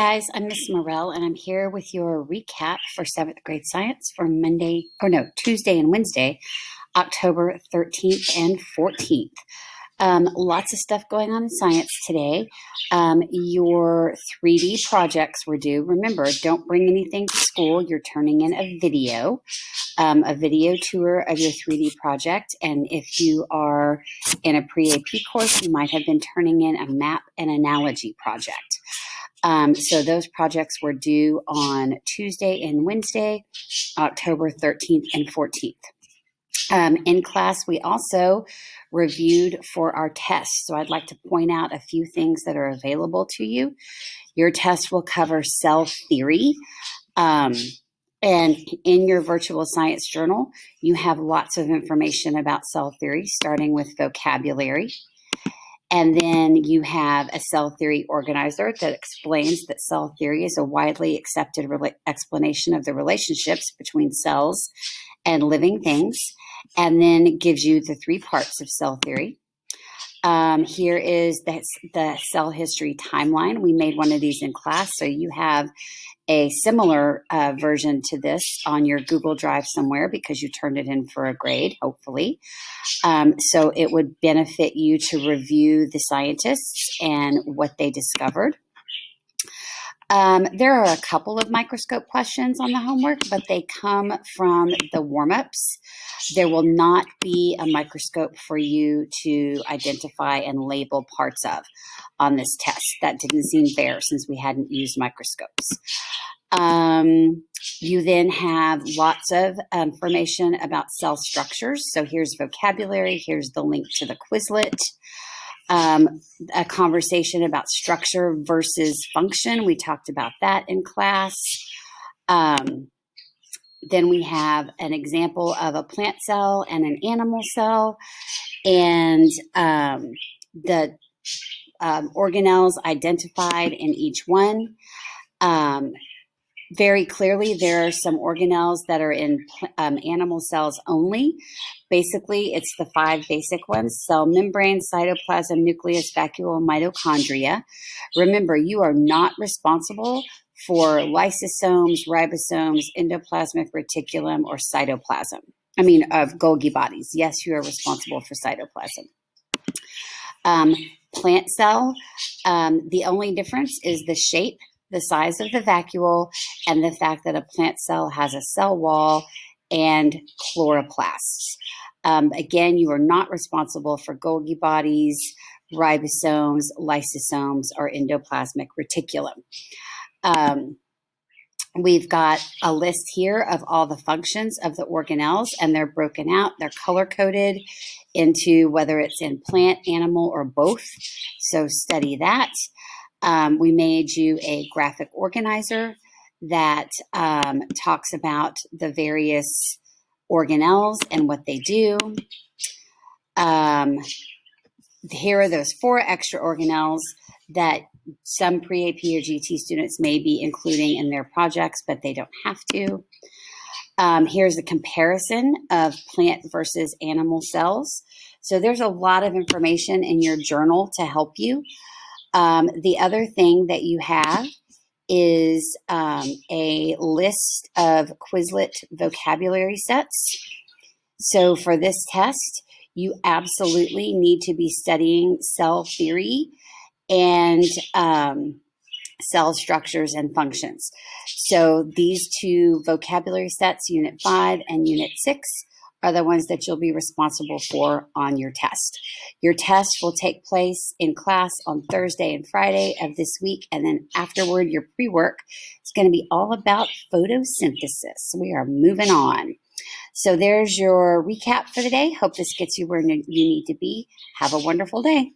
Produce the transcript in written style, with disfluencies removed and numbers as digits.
Guys, I'm Miss Morell, and I'm here with your recap for 7th grade science for Tuesday and Wednesday, October 13th and 14th. Lots of stuff going on in science today. Your 3D projects were due. Remember, don't bring anything to school. You're turning in a video tour of your 3D project. And if you are in a pre-AP course, you might have been turning in a map and analogy project. So those projects were due on Tuesday and Wednesday, October 13th and 14th. In class, we also reviewed for our tests. So I'd like to point out a few things that are available to you. Your test will cover cell theory. And in your virtual science journal, you have lots of information about cell theory, starting with vocabulary. And then you have a cell theory organizer that explains that cell theory is a widely accepted explanation of the relationships between cells and living things, and then gives you the 3 parts of cell theory. Here is the cell history timeline. We made one of these in class, so you have a similar version to this on your Google Drive somewhere because you turned it in for a grade, hopefully. So it would benefit you to review the scientists and what they discovered. There are a couple of microscope questions on the homework, but they come from the warm-ups. There will not be a microscope for you to identify and label parts of on this test. That didn't seem fair since we hadn't used microscopes. You then have lots of information about cell structures. So here's vocabulary. Here's the link to the Quizlet. A conversation about structure versus function. We talked about that in class. Then we have an example of a plant cell and an animal cell, and the organelles identified in each one. Very clearly, there are some organelles that are in animal cells only. Basically, it's the 5 basic ones: cell membrane, cytoplasm, nucleus, vacuole, mitochondria. Remember, you are not responsible for lysosomes, ribosomes, endoplasmic reticulum, or cytoplasm. Of Golgi bodies. Yes, you are responsible for cytoplasm. Plant cell, the only difference is the shape, the size of the vacuole, and the fact that a plant cell has a cell wall and chloroplasts. Again, you are not responsible for Golgi bodies, ribosomes, lysosomes, or endoplasmic reticulum. We've got a list here of all the functions of the organelles, and they're broken out. They're color-coded into whether it's in plant, animal, or both. So study that. We made you a graphic organizer that talks about the various organelles and what they do. Here are those 4 extra organelles that some pre-AP or GT students may be including in their projects, but they don't have to. Here's a comparison of plant versus animal cells. So there's a lot of information in your journal to help you. The other thing that you have is a list of Quizlet vocabulary sets. So for this test, you absolutely need to be studying cell theory and cell structures and functions. So these 2 vocabulary sets, Unit 5 and Unit 6, are the ones that you'll be responsible for on your test. Your test will take place in class on Thursday and Friday of this week, and then afterward, your pre-work is going to be all about photosynthesis. We are moving on. So there's your recap for the day. Hope this gets you where you need to be. Have a wonderful day.